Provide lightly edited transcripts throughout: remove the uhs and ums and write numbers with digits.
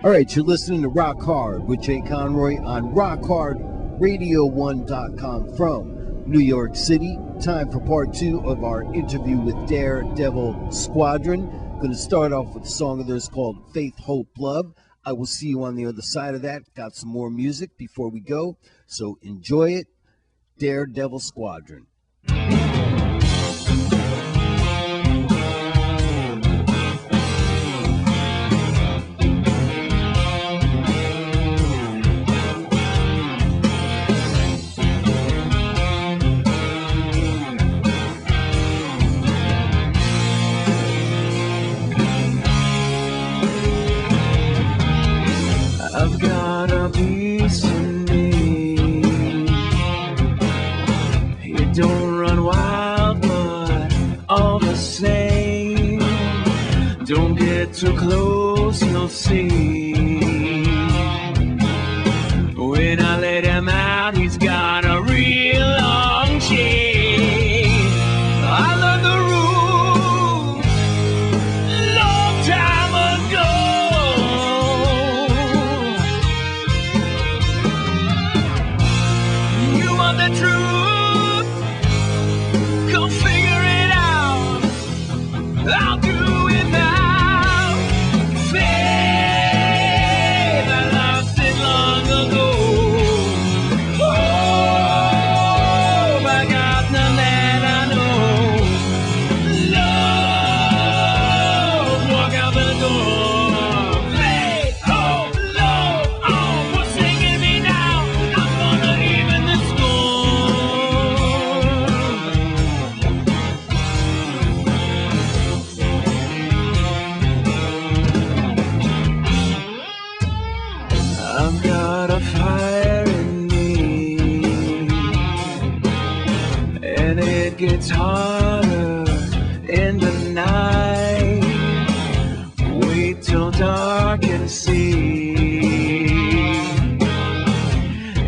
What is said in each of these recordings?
All right, you're listening to Rock Hard with Jay Conroy on RockHardRadio1.com from New York City. Time for part 2 of our interview with DareDevil Squadron. Going to start off with a song of theirs called Faith, Hope, Love. I will see you on the other side of that. Got some more music before we go, so enjoy it. DareDevil Squadron. I've got a piece in me. You don't run wild, but all the same, don't get too close, you'll see. When I let him out, he's got a real long chain. I learned the rules long time ago. The truth, go figure it out. I'll do without faith. I lost it long ago. Oh, I got none that I know. Love, walk out the door. Faith, hope, love, oh, what's singing me now? I'm gonna even the score. I've got a fire in me, and it gets harder in the night. Wait till dark and see.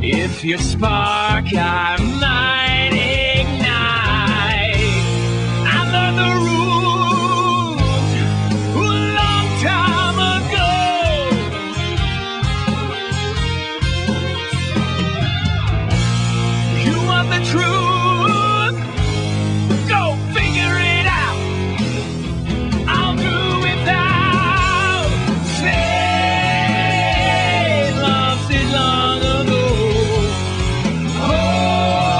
If you spark, I might ignite. I learned the rules a long time ago. You want the truth? Go figure it out. I'll do without faith. Lost it long ago. Oh,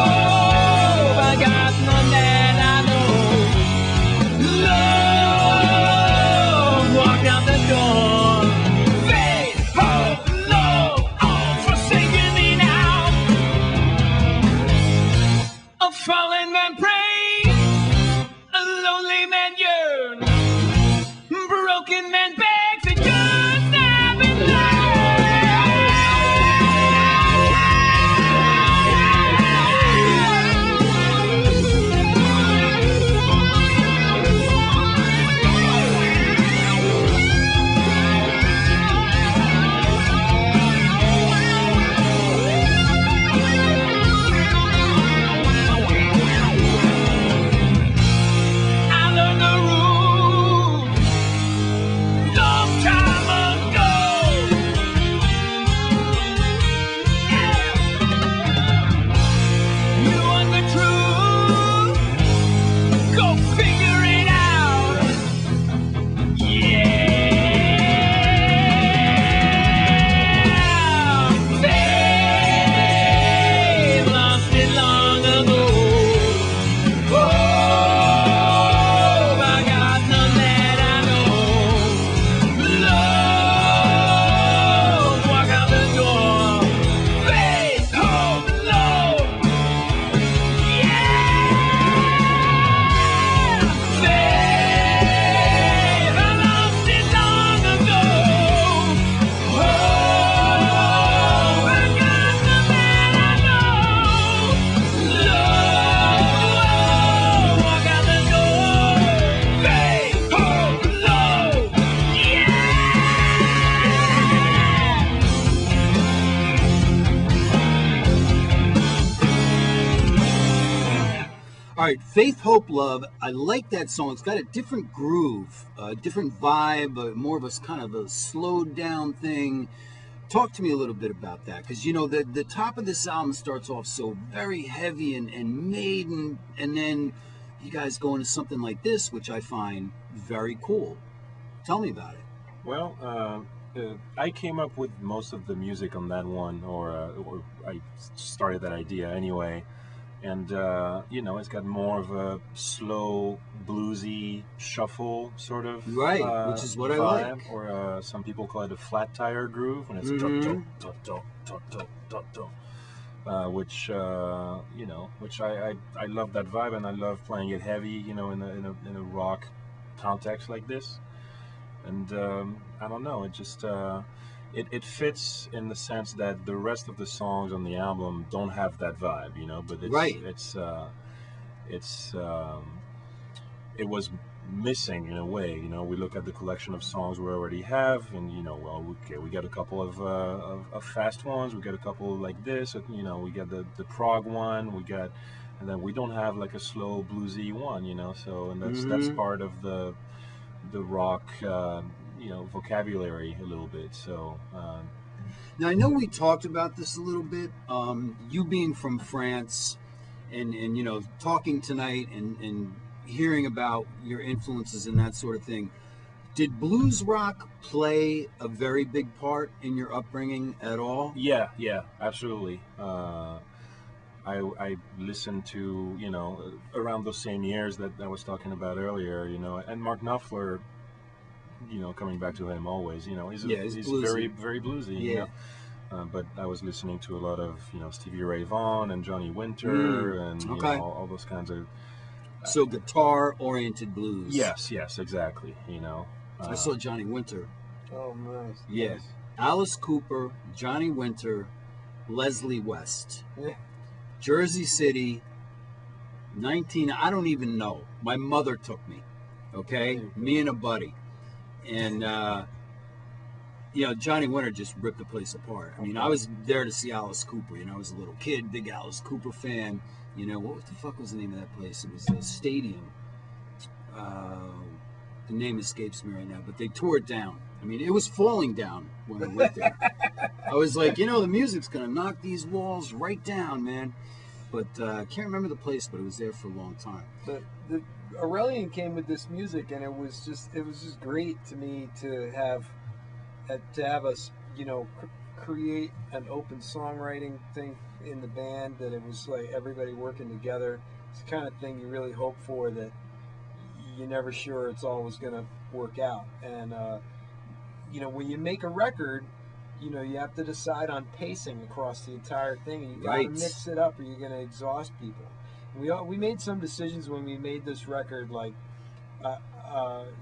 right, Faith, Hope, Love. I like that song. It's got a different groove, a different vibe, more of a kind of a slowed down thing. Talk to me a little bit about that, because you know the top of this album starts off so very heavy and maiden, and then you guys go into something like this, which I find very cool. Tell me about it. Well, I came up with most of the music on that one, or I started that idea anyway. And you know, it's got more of a slow, bluesy shuffle sort of Right, which is what I vibe, like. or some people call it a flat tire groove, when it's which you know, which I love that vibe, and I love playing it heavy, you know, in a rock context like this. And I don't know, it just it fits in the sense that the rest of the songs on the album don't have that vibe, you know. But it's Right. It was missing in a way, you know. We look at the collection of songs we already have, and you know, well, okay, we got a couple of fast ones, we got a couple like this, you know, we got the prog one, and then we don't have like a slow bluesy one, you know. So, and that's part of the rock, you know, vocabulary a little bit. So Now I know we talked about this a little bit. You being from France, and you know, talking tonight and hearing about your influences and that sort of thing. Did blues rock play a very big part in your upbringing at all? yeah, absolutely. I listened to, you know, around those same years that I was talking about earlier, you know, and Mark Knopfler, you know, coming back to him always, you know, he's bluesy. very, very bluesy, Yeah. you know. But I was listening to a lot of, you know, Stevie Ray Vaughan and Johnny Winter and you Okay. know, all those kinds of. So guitar-oriented blues. Yes, exactly. You know. I saw Johnny Winter. Oh, nice. Yeah. Nice. Alice Cooper, Johnny Winter, Leslie West. Yeah. Jersey City, I don't even know. My mother took me, okay? Me and a buddy. And, you know, Johnny Winter just ripped the place apart. I mean, I was there to see Alice Cooper. You know, I was a little kid, big Alice Cooper fan. You know, what the fuck was the name of that place? It was a stadium. The name escapes me right now, but they tore it down. I mean, it was falling down when I went there. I was like, you know, the music's going to knock these walls right down, man. But I can't remember the place, but it was there for a long time. The Aurelien came with this music, and it was just great to me to have us, you know, create an open songwriting thing in the band, that it was like everybody working together. It's the kind of thing you really hope for, that you're never sure it's always going to work out. And you know, when you make a record, you know, you have to decide on pacing across the entire thing, and you got to mix it up, or you're going to exhaust people. We made some decisions when we made this record, like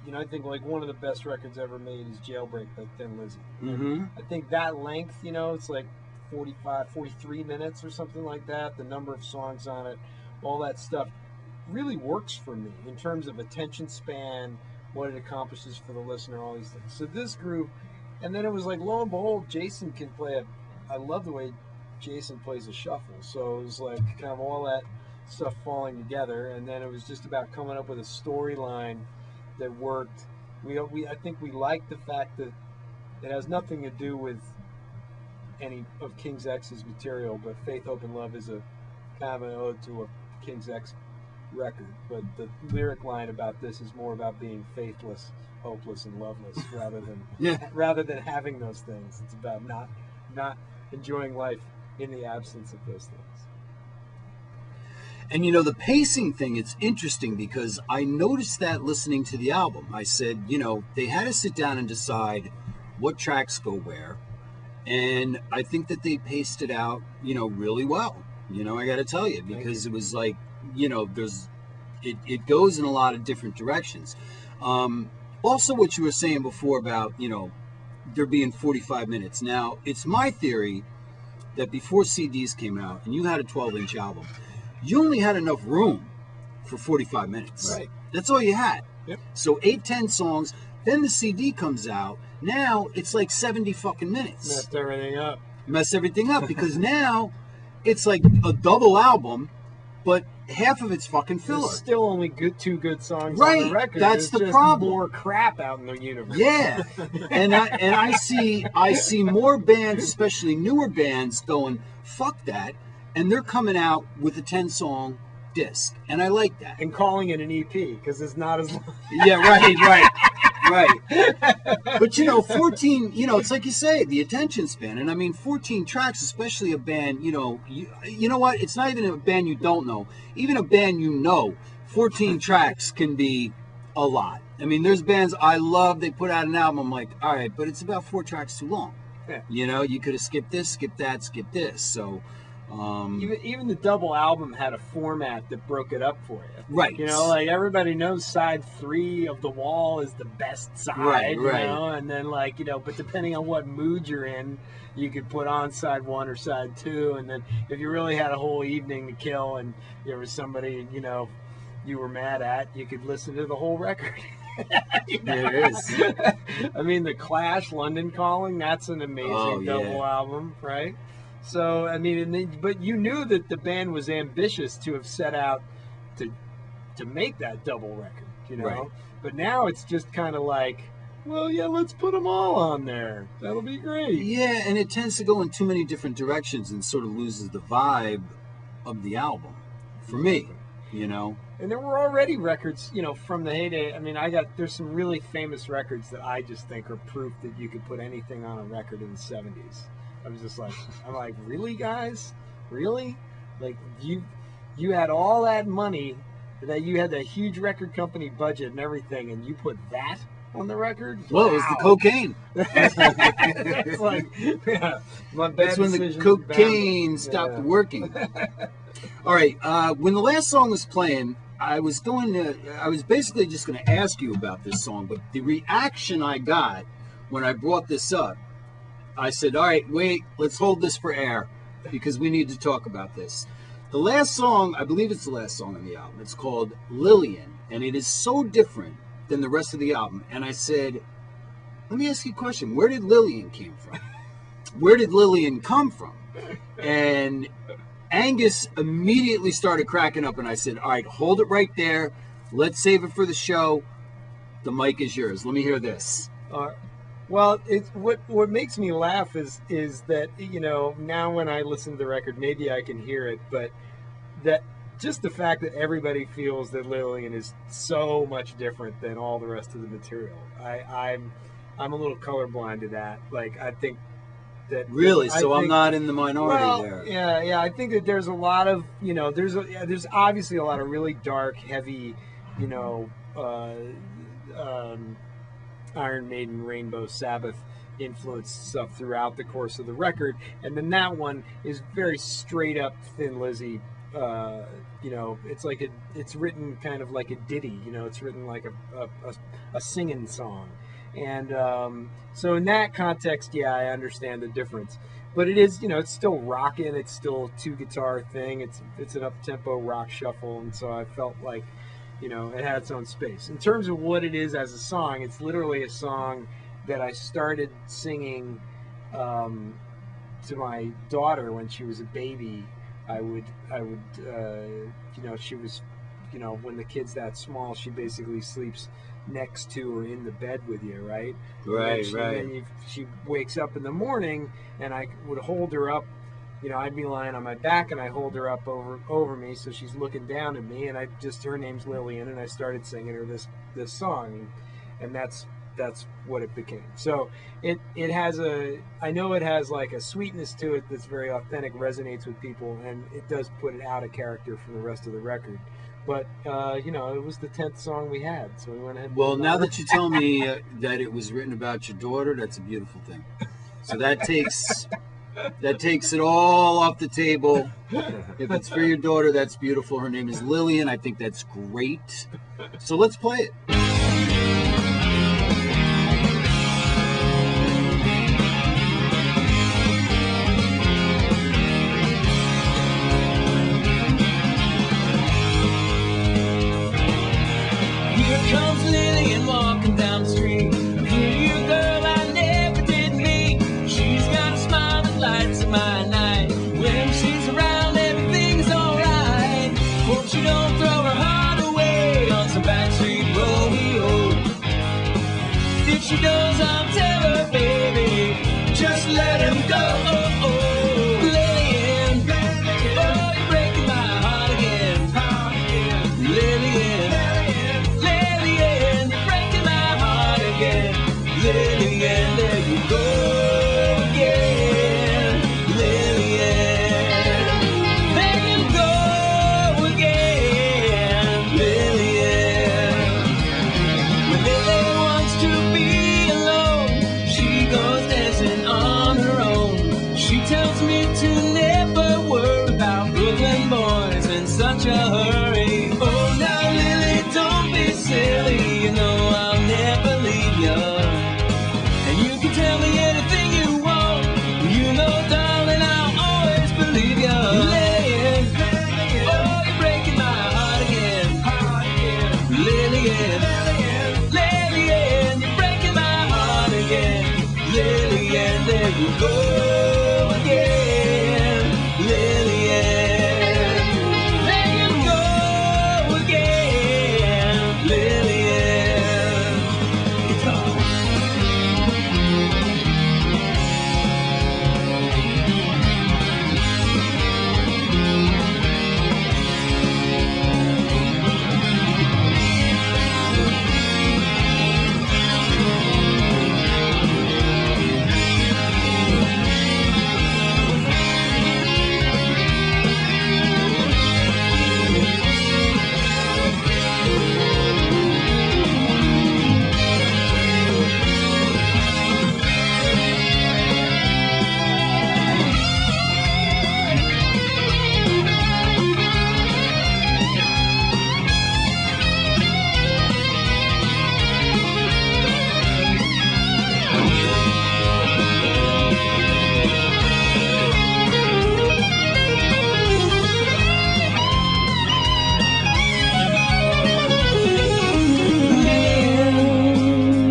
you know, I think like one of the best records ever made is Jailbreak by Thin Lizzy. Mm-hmm. I think that length, you know, it's like 43 minutes or something like that. The number of songs on it, all that stuff really works for me in terms of attention span, what it accomplishes for the listener, all these things. So this group, and then it was like, lo and behold, Jason can play I love the way Jason plays a shuffle. So it was like kind of all that stuff falling together, and then it was just about coming up with a storyline that worked. I think we liked the fact that it has nothing to do with any of King's X's material, but Faith, Hope, and Love is a kind of an ode to a King's X record. But the lyric line about this is more about being faithless, hopeless, and loveless, rather than having those things. It's about not enjoying life in the absence of those things. And you know, the pacing thing, it's interesting because I noticed that listening to the album. I said, you know, they had to sit down and decide what tracks go where. And I think that they paced it out, you know, really well. You know, I got to tell you, because it was like, you know, it goes in a lot of different directions. Also, what you were saying before about, you know, there being 45 minutes. Now, it's my theory that before CDs came out and you had a 12-inch album, you only had enough room for 45 minutes. Right. That's all you had. Yep. So 8-10 songs, then the CD comes out. Now it's like 70 fucking minutes. Messed everything up Because now it's like a double album, but half of it's fucking filler. There's still only two good songs Right, on the record. that's There's the just problem. more crap out in the universe. Yeah, and I see more bands, especially newer bands, going fuck that, and they're coming out with a 10-song disc, and I like that. And calling it an EP because it's not as long. Yeah, right. But 14, it's like you say, the attention span, and I mean 14 tracks, especially a band, you know what? It's not even a band you don't know. Even a band 14 tracks can be a lot. I mean, there's bands I love, they put out an album, I'm like, all right, but it's about 4 tracks too long. Yeah. You could have skipped this, skipped that, skipped this. So even the double album had a format that broke it up for you. Right. Like everybody knows side 3 of The Wall is the best side. Right. And then but depending on what mood you're in, you could put on side 1 or side 2, and then if you really had a whole evening to kill and there was somebody you were mad at, you could listen to the whole record. There it is. I mean, The Clash, London Calling, that's an amazing double album, right? So, I mean, but you knew that the band was ambitious to have set out to make that double record, Right. But now it's just kind of like, well, yeah, let's put them all on there. That'll be great. Yeah, and it tends to go in too many different directions and sort of loses the vibe of the album, for me, And there were already records, from the heyday. I mean, there's some really famous records that I just think are proof that you could put anything on a record in the 70s. I'm like, really, guys? Really? Like, you had all that money, that you had that huge record company budget and everything, and you put that on the record? Well, it was the cocaine. It's like, my bad That's when the decisions cocaine bound. stopped working. All right, when the last song was playing, I was basically just going to ask you about this song, but the reaction I got when I brought this up, I said, all right, wait, let's hold this for air because we need to talk about this. The last song, I believe it's the last song on the album, it's called Lillian, and it is so different than the rest of the album. And I said, let me ask you a question. Where did Lillian came from? Where did Lillian come from? And Angus immediately started cracking up, and I said, all right, hold it right there. Let's save it for the show. The mic is yours. Let me hear this. Well, it's what makes me laugh is that now when I listen to the record, maybe I can hear it, but that just the fact that everybody feels that Lillian is so much different than all the rest of the material. I'm a little colorblind to that. Like, I think that really. I'm not in the minority there. Yeah. I think that there's a lot of there's obviously a lot of really dark, heavy, Iron Maiden, Rainbow, Sabbath influenced stuff throughout the course of the record, and then that one is very straight up Thin Lizzy. It's written kind of like a ditty. It's written like a singing song, and so in that context, yeah, I understand the difference. But it is, it's still rocking. It's still a 2-guitar thing. It's an up-tempo rock shuffle, and so I felt like, it had its own space. In terms of what it is as a song, it's literally a song that I started singing to my daughter when she was a baby. I would, she was, when the kid's that small, she basically sleeps next to or in the bed with you, right? Right. And then she wakes up in the morning, and I would hold her up. I'd be lying on my back, and I hold her up over me, so she's looking down at me, and her name's Lillian, and I started singing her this song, and that's what it became. So it has I know it has like a sweetness to it that's very authentic, resonates with people, and it does put it out of character from the rest of the record. But it was the 10th song we had, so we went ahead. Well, now that you tell me that it was written about your daughter, that's a beautiful thing. So that takes it all off the table. If it's for your daughter, that's beautiful. Her name is Lillian. I think that's great. So let's play it. Here comes Lillian walking down the street. A pretty girl I never did meet. She's got a smile that lights up my night. When she's around, everything's alright. Won't you let him go. Lillian, oh, you're breaking my heart again. Lillian, Lillian, you're breaking my heart again. Lillian, there you go again. Lillian, there you go again. Lillian, when Lily wants to be alone, she goes dancing on her own. She tells me to never worry about Brooklyn boys in such a hurry. Oh, now Lily, don't be silly. You know I'll never leave you. And you can tell me anything you want. You know, darling, I'll always believe you. Lillian, oh, you're breaking my heart again. Lillian, Lillian, you're breaking my heart again. Lillian, there you go again. Lillian, there you go again. Lillian, guitar.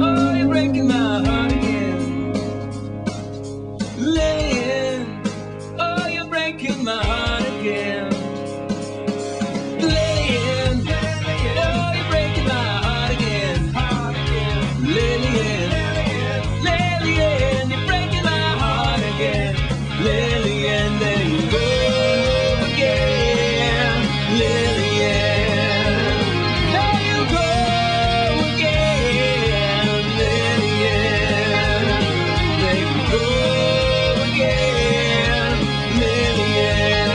Oh, you're breaking my heart again. Lillian, oh, you're breaking my heart again. Lillian, oh, you're breaking my heart again. Lillian, Lillian, you're breaking my heart again. Lillian, there you go again. Lillian, there you go again. Lillian, there you go again. Lillian,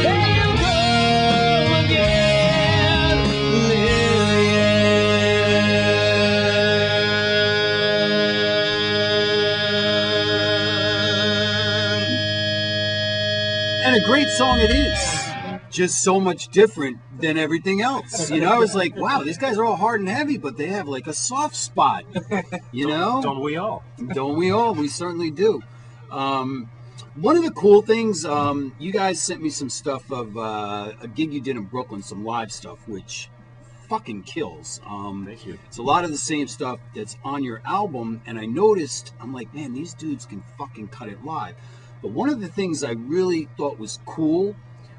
there you go again. Lillian. And a great song it is. Just so much different than everything else. You know, I was like, wow, these guys are all hard and heavy, but they have like a soft spot. You know? Don't we all? Don't we all? We certainly do. One of the cool things, you guys sent me some stuff of a gig you did in Brooklyn, some live stuff, which fucking kills. Thank you. It's a lot of the same stuff that's on your album, and I noticed, I'm like, man, these dudes can fucking cut it live. But one of the things I really thought was cool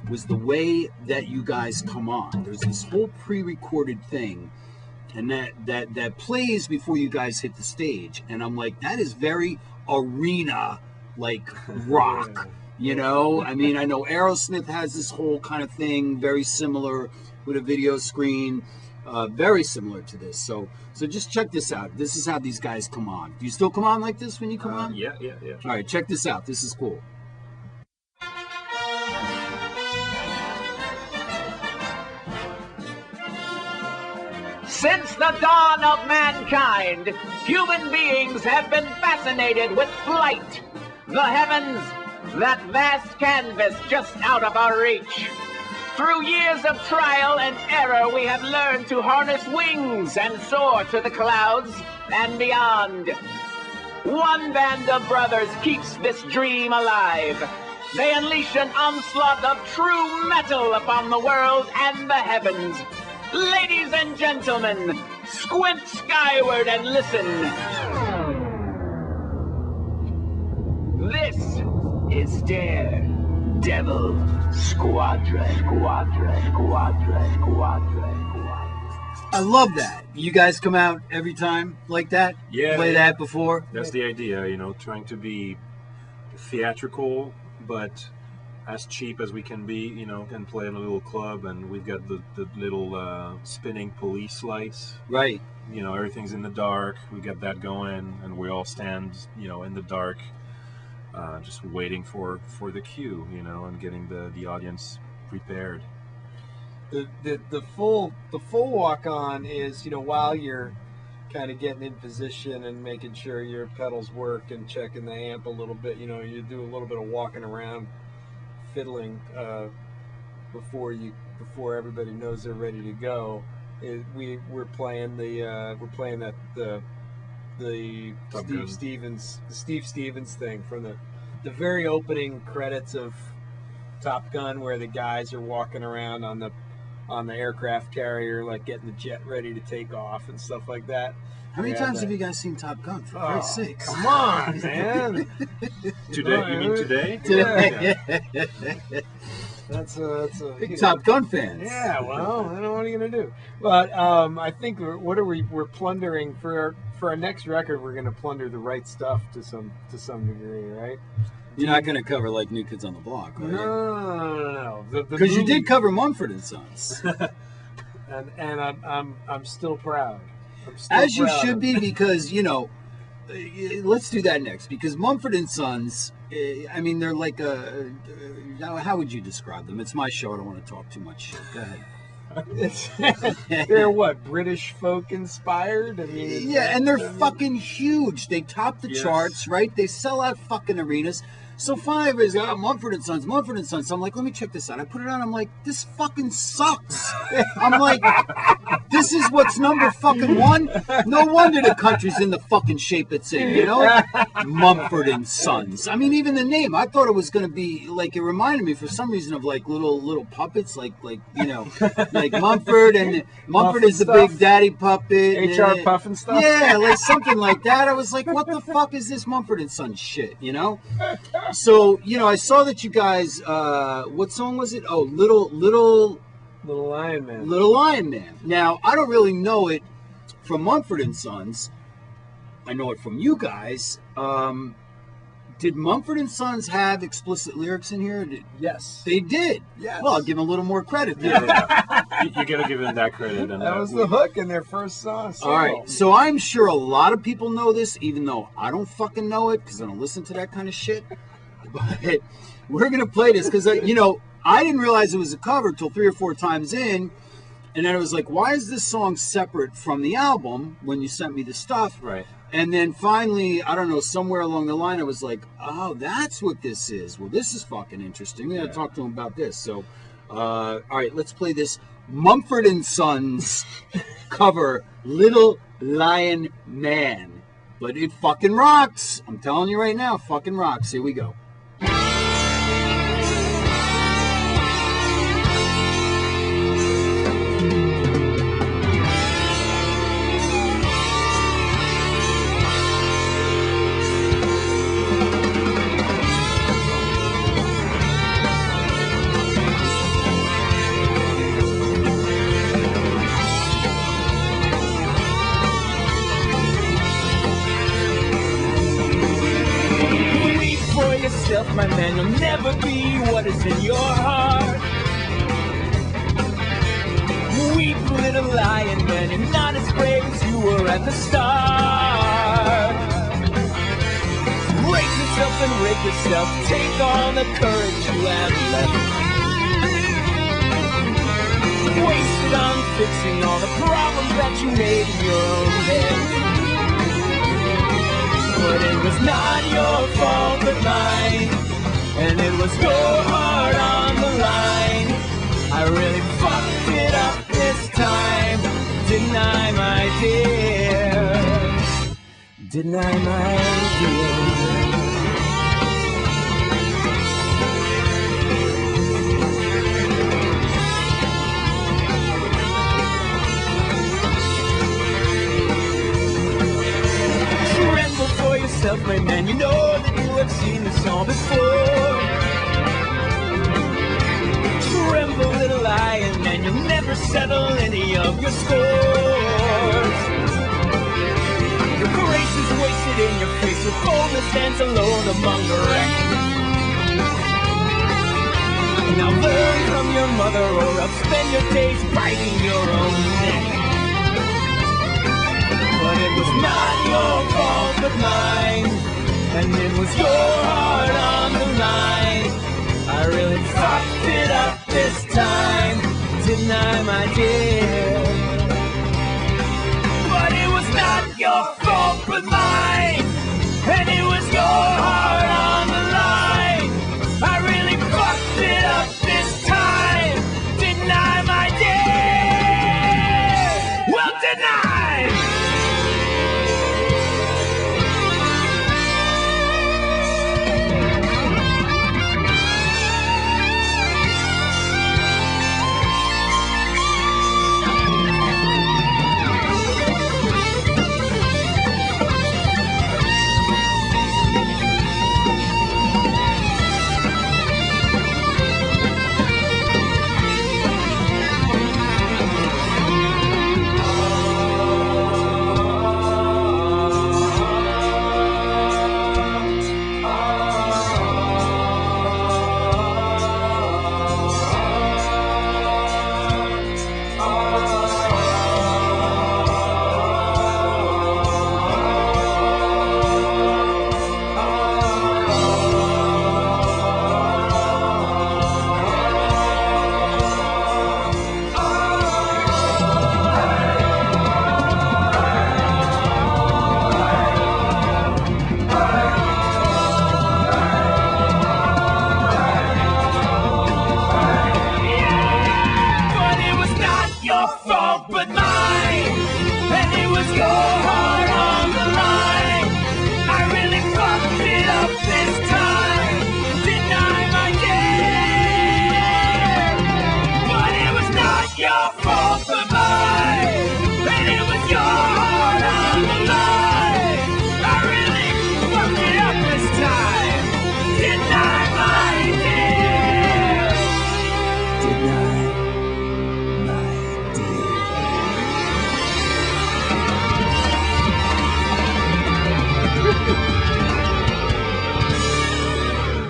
was the way that you guys come on. There's this whole pre-recorded thing, and that plays before you guys hit the stage. And I'm like, that is very arena, like rock, you know? I mean, I know Aerosmith has this whole kind of thing, very similar with a video screen, very similar to this. So just check this out. This is how these guys come on. Do you still come on like this when you come on? Yeah. All right, check this out. This is cool. Since the dawn of mankind, human beings have been fascinated with flight. The heavens, that vast canvas just out of our reach. Through years of trial and error, we have learned to harness wings and soar to the clouds and beyond. One band of brothers keeps this dream alive. They unleash an onslaught of true metal upon the world and the heavens. Ladies and gentlemen, squint skyward and listen. This is DareDevil Squadron. I love that. You guys come out every time like that? Yeah. Play that before? That's the idea, you know, trying to be theatrical, but as cheap as we can be, you know, and play in a little club, and we've got the little spinning police lights. Right. You know, everything's in the dark. We get that going, and we all stand, you know, in the dark, just waiting for the cue, you know, and getting the audience prepared. The full walk on is, you know, while you're kind of getting in position and making sure your pedals work and checking the amp a little bit, you know, you do a little bit of walking around, fiddling before everybody knows they're ready to go. We're playing the Steve Stevens thing from the very opening credits of Top Gun, where the guys are walking around on the aircraft carrier, like getting the jet ready to take off and stuff like that. How many times have you guys seen Top Gun? For Christ's sake. Come on, man. Today? You mean today? Yeah. That's a big Top Gun fans. Yeah, well, I don't know what are you gonna do. But I think we're plundering for our next record. We're gonna plunder the right stuff to some degree, right? You're not gonna cover like New Kids on the Block, right? No. Because you did cover Mumford and Sons. and I'm still proud. As you should be, because, you know, let's do that next. Because Mumford and Sons, I mean, they're like how would you describe them? It's my show. I don't want to talk too much shit. Go ahead. They're what, British folk inspired? I mean, yeah, and they're fucking huge. They top the charts, right? They sell out fucking arenas. So five is Mumford and Sons. So I'm like, let me check this out. I put it on. I'm like, this fucking sucks. I'm like, this is what's number fucking one. No wonder the country's in the fucking shape it's in, you know? Mumford and Sons. I mean, even the name. I thought it was gonna be like, it reminded me for some reason of like little puppets, like you know, like Mumford, and Mumford is the big daddy puppet. HR Puff and stuff. Yeah, like something like that. I was like, what the fuck is this Mumford and Sons shit, you know? So, you know, I saw that you guys, what song was it? Oh, Little Lion Man. Little Lion Man. Now, I don't really know it from Mumford and Sons. I know it from you guys. Did Mumford and Sons have explicit lyrics in here? Yes. They did? Yes. Well, I'll give them a little more credit there. You gotta give them that credit. And that was the hook in their first song. All right, so I'm sure a lot of people know this, even though I don't fucking know it, because I don't listen to that kind of shit. But we're going to play this because, you know, I didn't realize it was a cover till 3 or 4 times in. And then I was like, why is this song separate from the album when you sent me the stuff? Right. And then finally, I don't know, somewhere along the line, I was like, oh, that's what this is. Well, this is fucking interesting. We got to talk to him about this. So, all right, let's play this Mumford and Sons cover, Little Lion Man. But it fucking rocks. I'm telling you right now, fucking rocks. Here we go. My man, you'll never be what is in your heart. Weep, little lion man, you're not as brave as you were at the start. Break yourself and rake yourself, take all the courage you have left. Waste it on fixing all the problems that you made in your own head. But it was not your fault but mine, and it was your heart on the line. I really fucked it up this time, didn't I, my dear? Didn't I, my dear? For yourself, my man, you know that you have seen this all before. Tremble, little lion man, you'll never settle any of your scores. it in your face, so coldness stands alone among the wreck. Now learn from your mother, or else spend your days biting your own neck. But it was not your fault but mine, and it was your heart on the line. I really fucked it up this time, didn't I, my dear? But it was not your fault but mine, and it was your heart on the line. I really fucked it up this time, didn't I, my dear? Well, didn't I?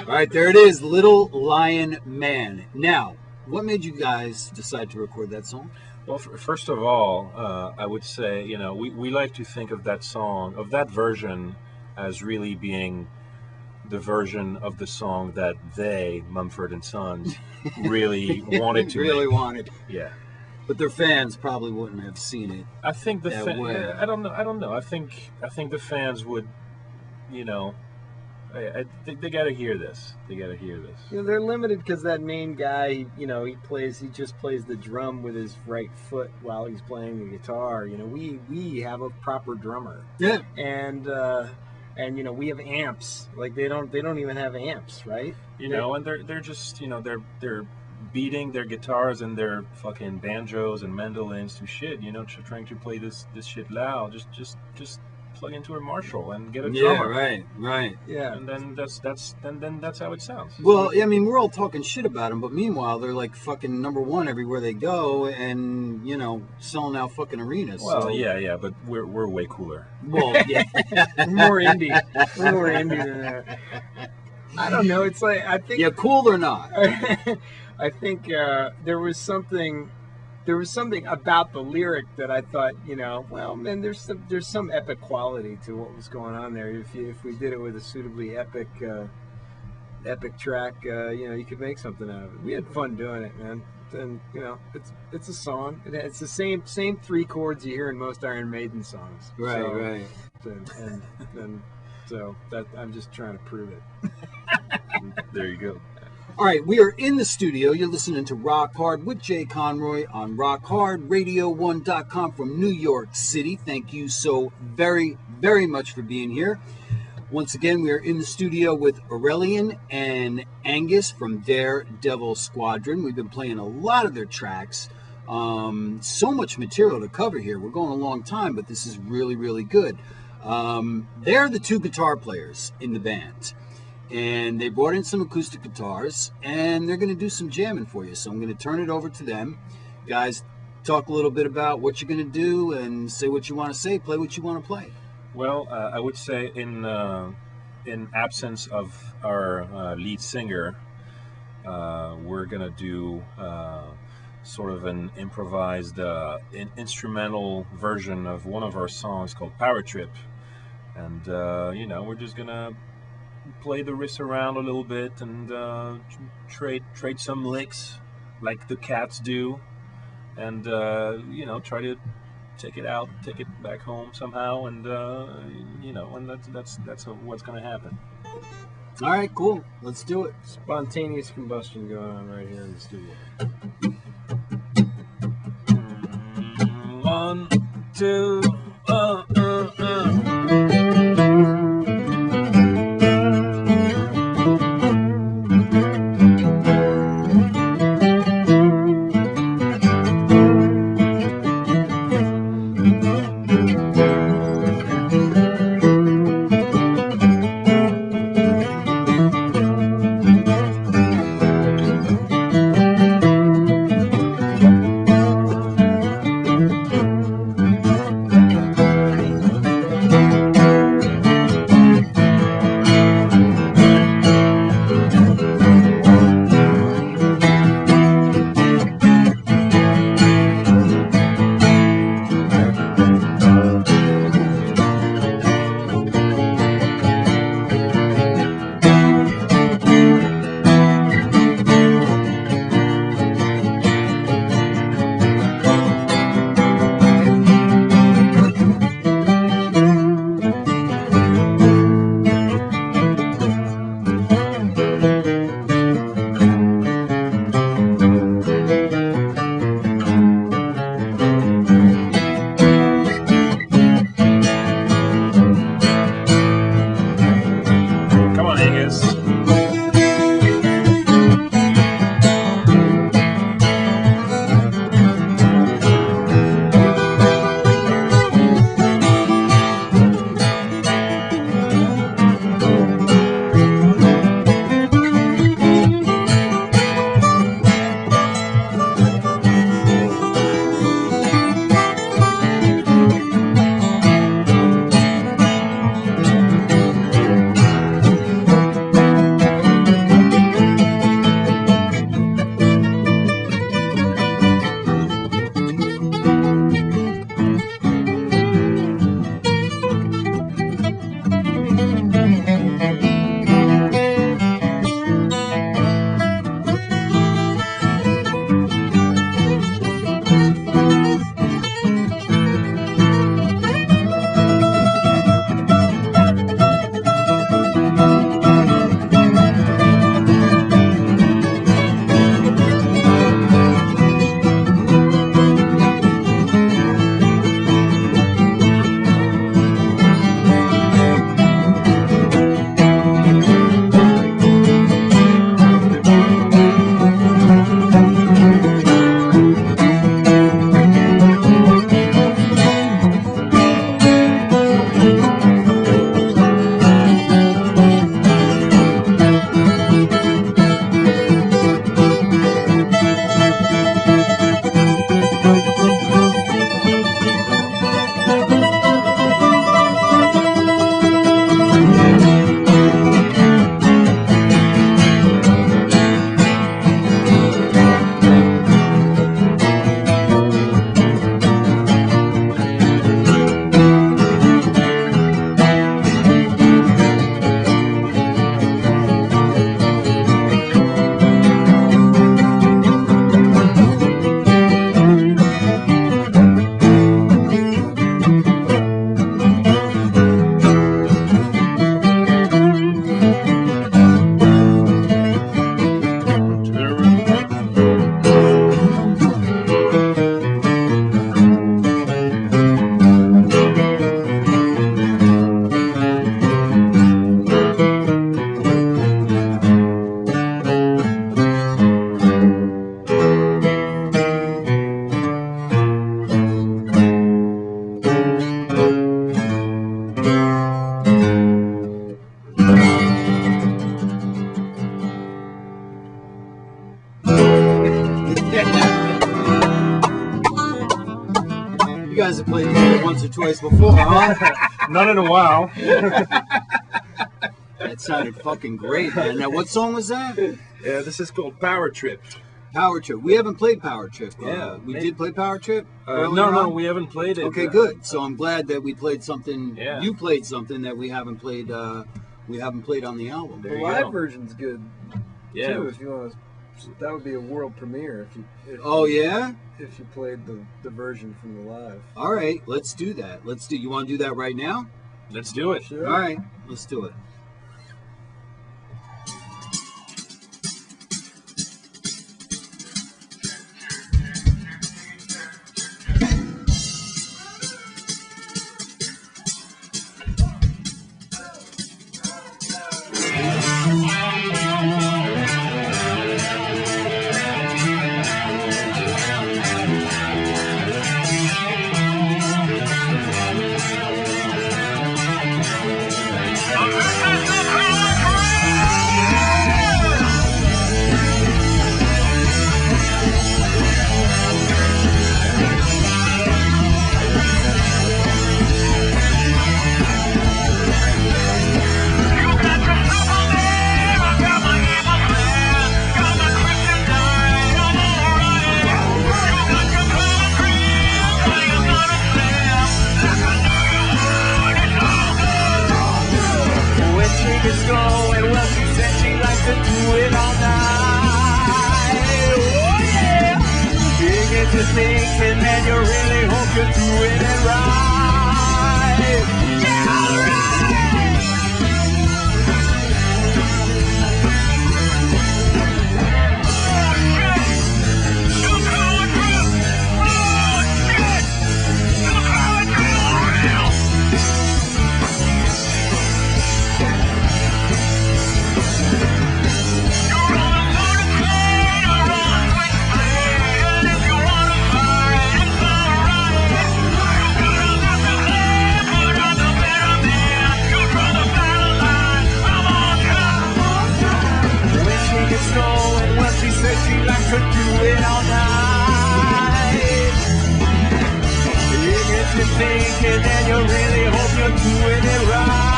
All right, there it is, Little Lion Man. Now, what made you guys decide to record that song? Well, first of all, I would say, you know, we like to think of that song, of that version, as really being the version of the song that they, Mumford and Sons, really wanted to really make. wanted. Yeah. But their fans probably wouldn't have seen it. I think the that way. I don't know. I think the fans would, you know, I think they got to hear this. They got to hear this. You know, they're limited because that main guy, you know, he just plays the drum with his right foot while he's playing the guitar. You know, we have a proper drummer. Yeah. And you know, we have amps. Like they don't even have amps, right? You know, and they're just, you know, they're beating their guitars and their fucking banjos and mandolins to shit, you know, trying to play this shit loud. Just plug into a Marshall and get a drummer. Yeah, right. Yeah. And then that's how it sounds. Well, I mean, we're all talking shit about them, but meanwhile, they're like fucking #1 everywhere they go, and you know, selling out fucking arenas. Well, so. yeah, but we're way cooler. Well, yeah. We're more indie. We're more indie than that. I don't know. It's like, I think. Yeah, cool or not. I think there was something about the lyric that I thought, you know, well, man, there's some epic quality to what was going on there. If we did it with a suitably epic track, you know, you could make something out of it. We had fun doing it, man. And you know, it's a song. It's the same 3 chords you hear in most Iron Maiden songs. Right, so, right. And so that I'm just trying to prove it. There you go. All right, we are in the studio. You're listening to Rock Hard with Jay Conroy on RockHardRadio1.com from New York City. Thank you so very, very much for being here. Once again, we are in the studio with Aurelien and Angus from DareDevil Squadron. We've been playing a lot of their tracks. So much material to cover here. We're going a long time, but this is really, really good. They're the 2 guitar players in the band. And they brought in some acoustic guitars, and they're going to do some jamming for you. So I'm going to turn it over to them. Guys, talk a little bit about what you're going to do and say what you want to say, play what you want to play. Well, I would say in absence of our lead singer, we're gonna do sort of an improvised instrumental version of one of our songs called Power Trip, and we're just gonna play the wrist around a little bit and trade some licks like the cats do, and try to take it back home somehow, and and that's what's gonna happen. All right, cool. Let's do it. Spontaneous combustion going on right here in the studio. 1, 2, come on, Angus. You guys have played this once or twice before, huh? Not in a while. That sounded fucking great, man. Now, what song was that? Yeah, this is called Power Trip. Power Trip. We haven't played Power Trip. Yeah, we maybe. did play Power Trip? No, we haven't played it. Okay, good. So I'm glad that we played something. Yeah. You played something that we haven't played. We haven't played on the album. There The you live go. version's good Yeah. too. If you want, that would be a world premiere if Oh yeah. if you played the version from the live. All right, let's do that. You want to do that right now? Let's do it. Sure. All right, let's do it. Thinking that you really hope you're doing it right. Yeah, could do it all night. It gets you thinking and you really hope you're doing it right.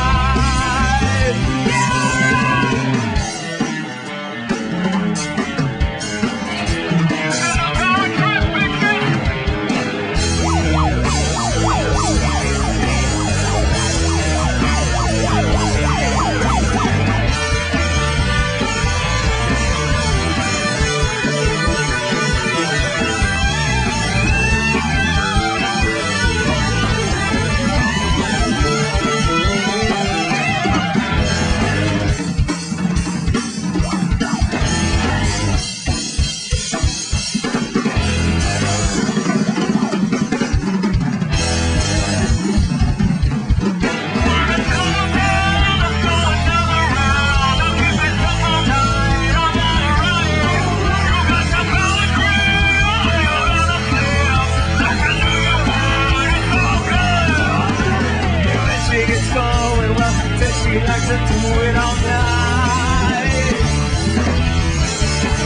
Yeah! She likes to do it all night.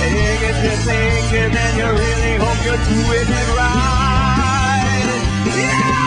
It gets you thinking and you really hope you're doing it right. Yeah!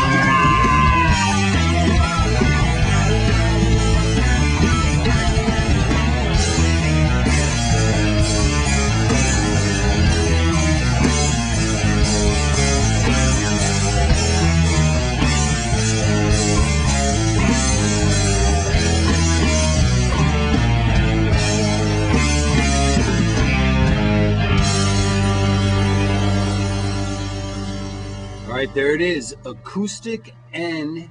There it is, acoustic and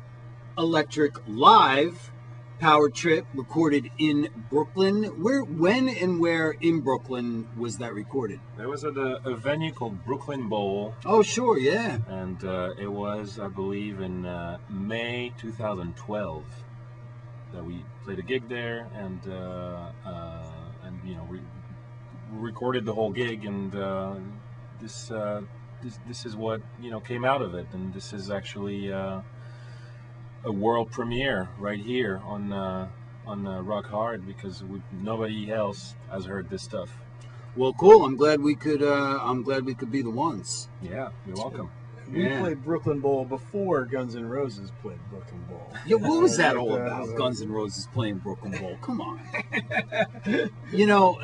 electric live Power Trip, recorded in Brooklyn. When and where in Brooklyn was that recorded? There was at a venue called Brooklyn Bowl. Oh, sure, yeah. And it was, I believe, in May 2012 that we played a gig there, and you know, we recorded the whole gig, and this is what, you know, came out of it, and this is actually a world premiere right here on Rock Hard, because nobody else has heard this stuff. Well, cool. I'm glad we could be the ones. Yeah, you're welcome. We Yeah. played Brooklyn Bowl before Guns N' Roses played Brooklyn Bowl. Yeah, what was that all Like, about? Guns N' Roses playing Brooklyn Bowl. Come on. You know,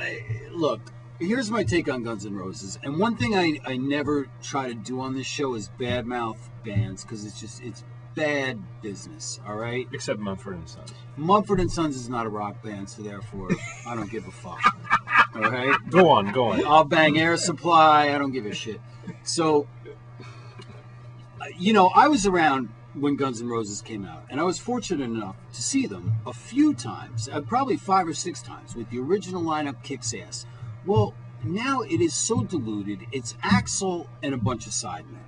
look, here's my take on Guns N' Roses. And one thing I never try to do on this show is badmouth bands, because it's bad business, all right? Except Mumford & Sons. Mumford & Sons is not a rock band, so therefore I don't give a fuck. All right? Go on. I'll bang Air Supply. I don't give a shit. So, you know, I was around when Guns N' Roses came out, and I was fortunate enough to see them a few times, probably 5 or 6 times, with the original lineup kicks ass. Well, now it is so diluted. It's Axl and a bunch of sidemen.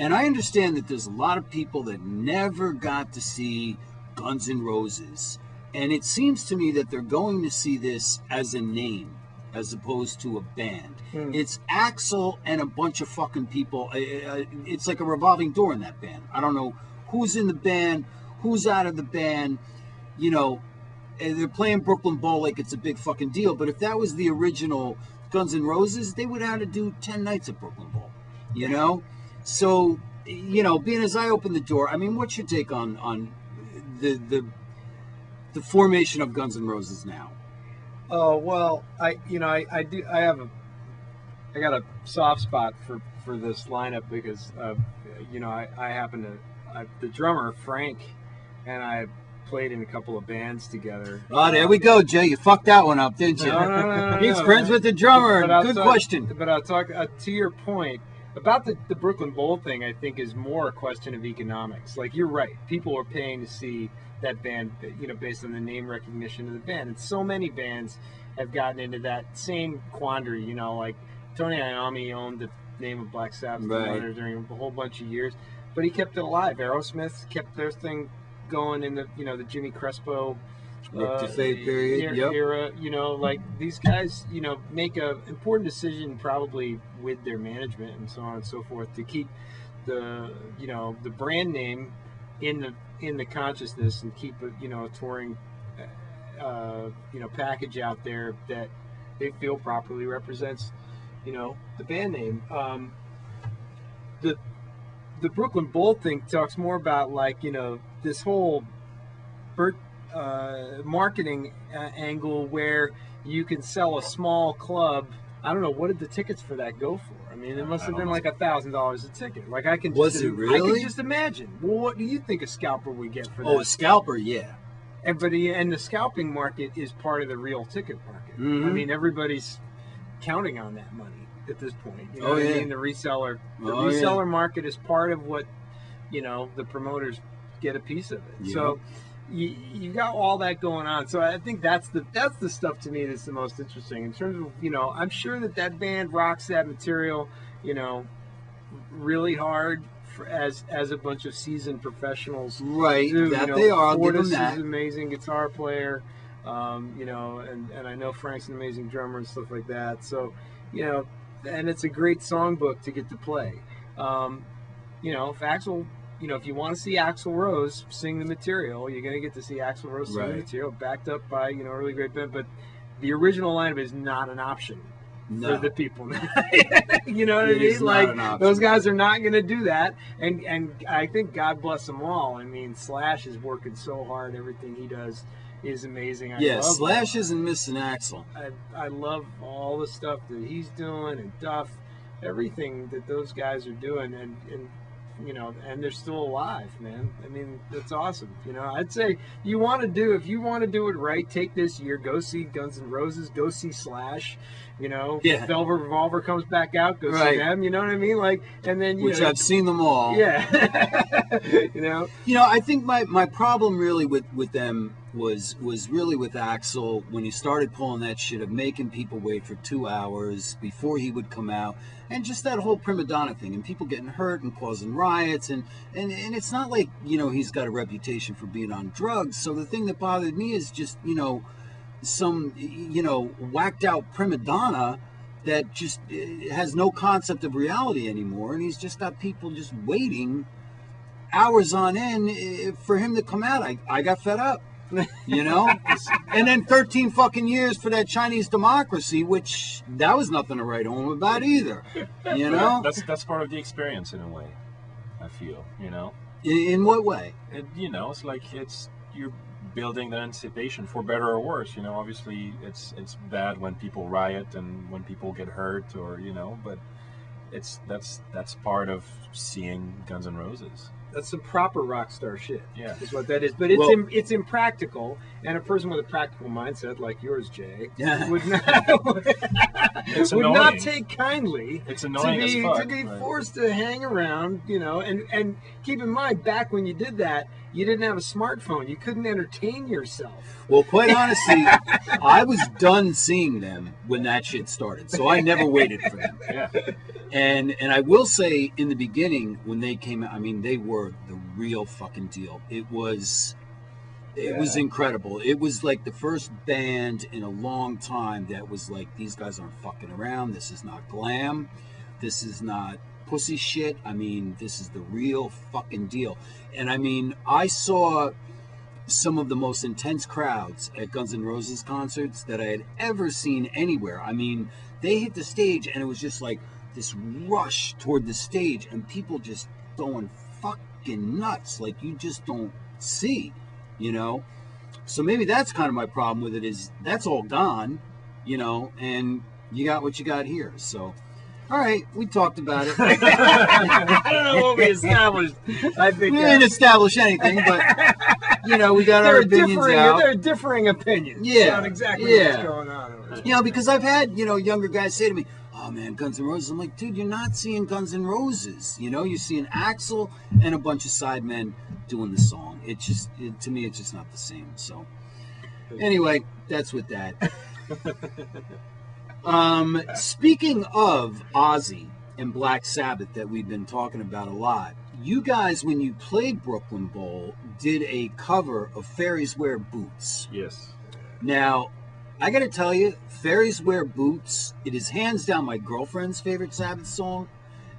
And I understand that there's a lot of people that never got to see Guns N' Roses. And it seems to me that they're going to see this as a name as opposed to a band. It's Axl and a bunch of fucking people. It's like a revolving door in that band. I don't know who's in the band, who's out of the band. You know, they're playing Brooklyn Bowl like it's a big fucking deal. But if that was the original Guns N' Roses, they would have to do 10 nights at Brooklyn Bowl, you know? So, you know, being as I open the door, I mean, what's your take on the formation of Guns N' Roses now? Oh well, I got a soft spot for this lineup because you know I happen to the drummer Frank and I played in a couple of bands together. Oh, there we go, Jay. You fucked that one up, didn't you? No, He's friends with the drummer. Good question. But I'll talk to your point about the Brooklyn Bowl thing. I think is more a question of economics. Like you're right, people are paying to see that band, you know, based on the name recognition of the band. And so many bands have gotten into that same quandary, you know, like Tony Iommi owned the name of Black Sabbath during a whole bunch of years, but he kept it alive. Aerosmith kept their thing going in the, you know, the Jimmy Crespo era, you know, like these guys, you know, make a important decision probably with their management and so on and so forth to keep the, you know, the brand name in the consciousness and keep a, you know, a touring you know, package out there that they feel properly represents, you know, the band name. The Brooklyn Bowl thing talks more about, like, you know, this whole marketing angle where you can sell a small club. I don't know, what did the tickets for that go for? I mean, it must have been like $1,000 a ticket. Like I can just imagine. Well, what do you think a scalper would get for that? Oh, a scalper, yeah. And the scalping market is part of the real ticket market. Mm-hmm. I mean, everybody's counting on that money at this point. You know what I mean? The reseller market is part of what, you know, the promoters get a piece of it. Yeah. So you got all that going on. So I think that's the stuff to me that's the most interesting in terms of, you know, I'm sure that band rocks that material, you know, really hard as a bunch of seasoned professionals. Right, do, that you know, they are. I'll give Fortis them that. is an amazing guitar player, you know, and I know Frank's an amazing drummer and stuff like that. So, you know, and it's a great songbook to get to play. You know, if Axl, you know, if you want to see Axl Rose sing the material, you're going to get to see Axl Rose sing the material, backed up by, you know, a really great band. But the original lineup is not an option for the people. You know what I mean? Like, those guys are not going to do that. And I think God bless them all. I mean, Slash is working so hard. Everything he does is amazing. Slash isn't missing Axl. I love all the stuff that he's doing, and Duff, everything that those guys are doing, and you know, and they're still alive, man. I mean, that's awesome. You know, I'd say if you want to do it right, take this year, go see Guns N' Roses, go see Slash. You know, if Velvet Revolver comes back out, go see them. You know what I mean? Like, and then which I've seen them all. Yeah. You know, I think my problem really with them was really with Axl when he started pulling that shit of making people wait for 2 hours before he would come out, and just that whole prima donna thing, and people getting hurt and causing riots, and it's not like, you know, he's got a reputation for being on drugs. So the thing that bothered me is just, you know, some, you know, whacked out prima donna that just has no concept of reality anymore, and he's just got people just waiting hours on end for him to come out. I got fed up. You know, and then 13 fucking years for that Chinese democracy, which that was nothing to write home about either. You know, that's part of the experience in a way. I feel, you know. In what way? And you know, it's like you're building that anticipation for better or worse. You know, obviously it's bad when people riot and when people get hurt, or you know, but that's part of seeing Guns N' Roses. That's some proper rock star shit. Yeah, is what that is. But it's impractical, and a person with a practical mindset like yours, Jay, would not take kindly. It's annoying as fuck, to be forced to hang around, you know. And keep in mind, back when you did that, you didn't have a smartphone. You couldn't entertain yourself. Well, quite honestly, I was done seeing them when that shit started, so I never waited for them. Yeah. And I will say, in the beginning, when they came out, I mean, they were the real fucking deal. It was incredible. It was like the first band in a long time that was like, these guys aren't fucking around. This is not glam. This is not pussy shit. I mean, this is the real fucking deal. And I mean, I saw some of the most intense crowds at Guns N' Roses concerts that I had ever seen anywhere. I mean, they hit the stage and it was just like this rush toward the stage and people just going fucking nuts like you just don't see, you know. So maybe that's kind of my problem with it, is that's all gone, you know, and you got what you got here. So all right, we talked about it. I don't know what we established. I think we didn't establish anything, but you know, we got our opinions out. There are differing opinions. Yeah, on exactly what's going on. You know, because I've had, you know, younger guys say to me, "Oh man, Guns N' Roses." I'm like, dude, you're not seeing Guns N' Roses. You know, you're seeing Axl and a bunch of sidemen doing the song. It just, to me, it's just not the same. So, anyway, that's with that. Speaking of Ozzy and Black Sabbath that we've been talking about a lot, you guys, when you played Brooklyn Bowl, did a cover of Fairies Wear Boots. Yes. Now, I gotta tell you, Fairies Wear Boots, it is hands down my girlfriend's favorite Sabbath song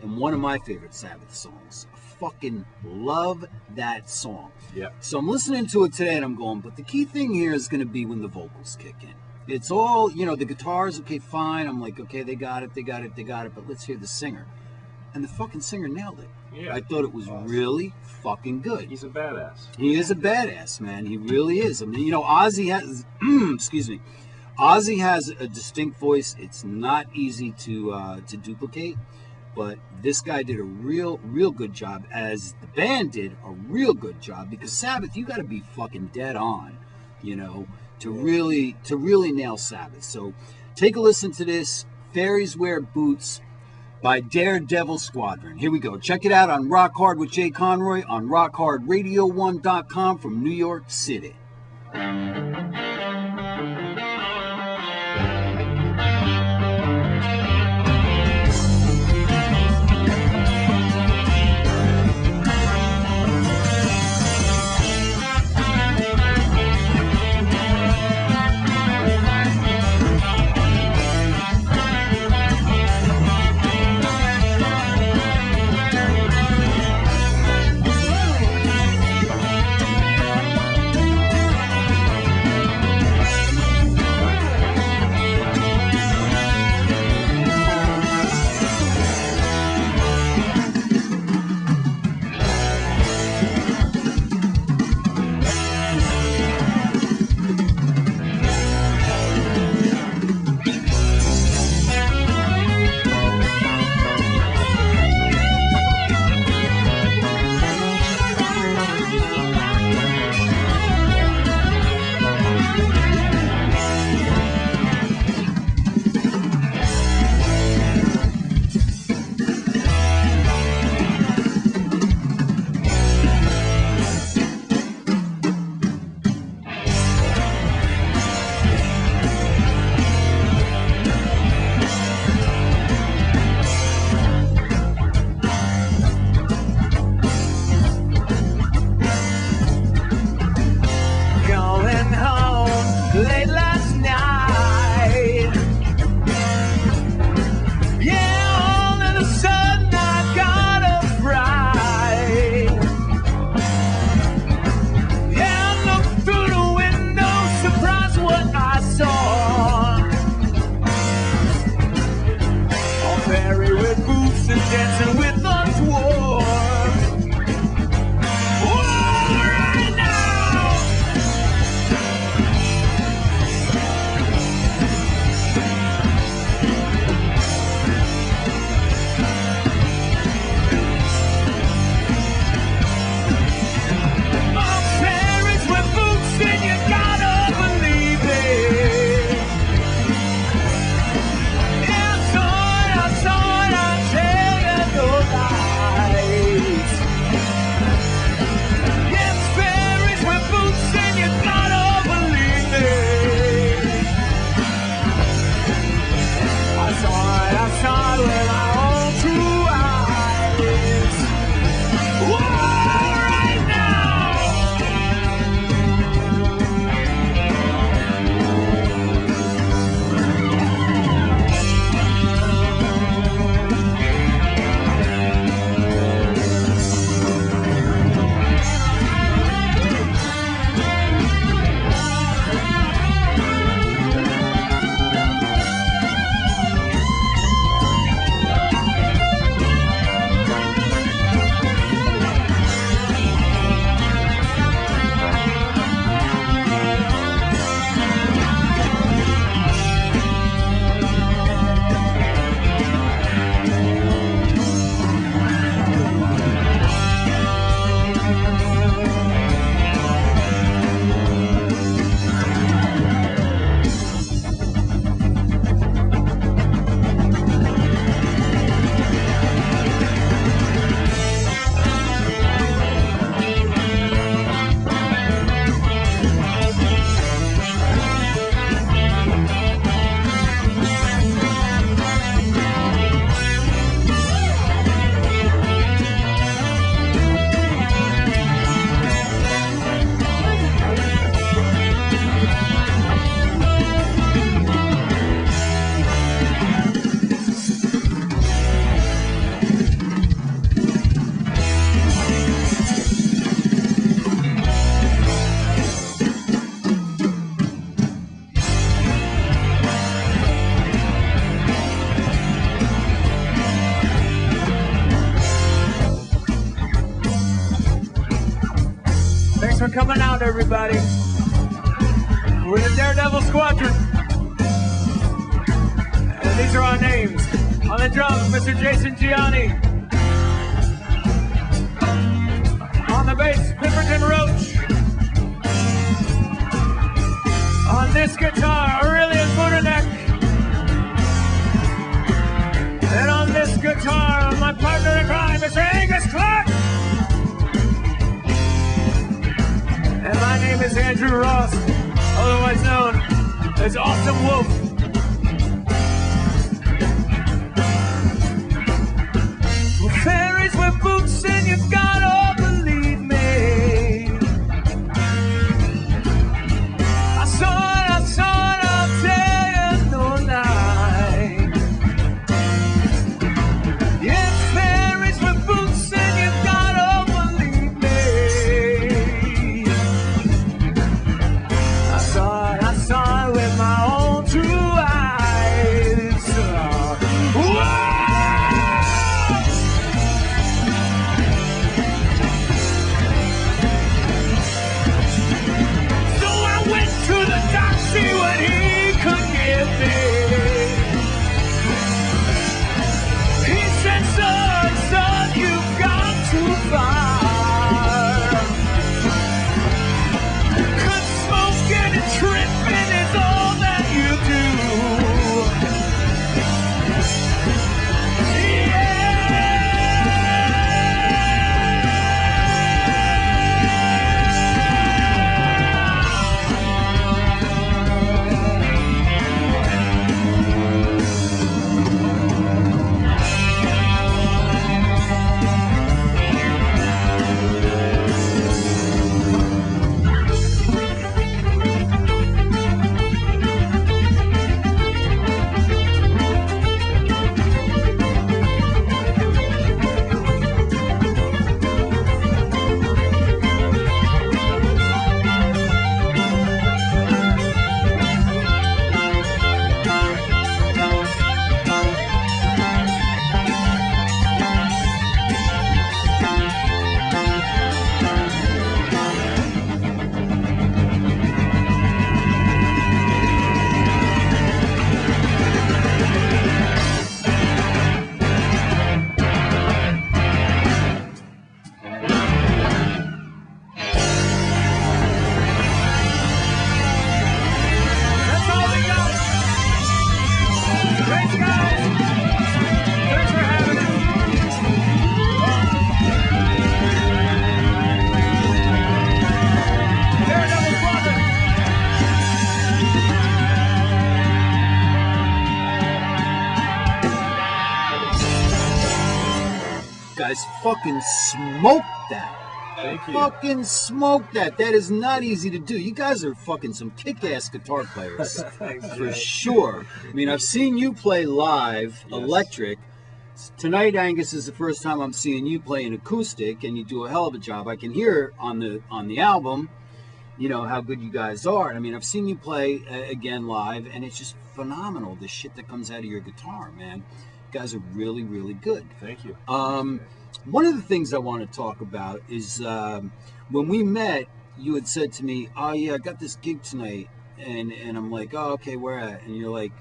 and one of my favorite Sabbath songs. I fucking love that song. Yeah. So I'm listening to it today and I'm going, but the key thing here is going to be when the vocals kick in. It's all, you know, the guitars, okay, fine. I'm like, okay, they got it, but let's hear the singer. And the fucking singer nailed it. Yeah. I thought it was really fucking good. He's a badass. He is a badass, man. He really is. I mean, you know, Ozzy has, excuse me, Ozzy has a distinct voice. It's not easy to duplicate, but this guy did a real good job, as the band did a real good job, because Sabbath, you got to be fucking dead on, you know, to really nail Sabbath. So take a listen to this, Fairies Wear Boots by DareDevil Squadron. Here we go. Check it out on Rock Hard with Jay Conroy on rockhardradio1.com from New York City. for coming out, everybody. We're the DareDevil Squadron. And these are our names. On the drums, Mr. Jason Gianni. On the bass, Pipperton Roach. On this guitar, Aurelien Budynek. And on this guitar, my partner in crime, Mr. Angus. And my name is Andrew Ross, otherwise known as Awesome Wolf. Well, fairies wear boots and you gotta believe me. I saw it, I'll tell you no lie. Yeah, fairies wear boots and you gotta believe me. I saw it with my own two eyes. Whoa! So I went to the doc, see what he could give me. He said, son, you've gone too far. 'Cause smoking and tripping is all that you do. That's all we got. Thanks, guys. Thanks for having us. DareDevil Squadron. Guys, fucking smoke that. Thank you. Fucking smoke that. That is not easy to do. You guys are fucking some kick-ass guitar players. Thanks, For Jay. sure. I mean, I've seen you play live, Yes. electric. Tonight, Angus, is the first time I'm seeing you play an acoustic, and you do a hell of a job. I can hear on the album, you know, how good you guys are. I mean, I've seen you play again live, and it's just phenomenal, the shit that comes out of your guitar, man. You guys are really, really good. Thank you. One of the things I want to talk about is when we met, you had said to me, "Oh yeah, I got this gig tonight," and I'm like, "Oh okay, where at?" And you're like,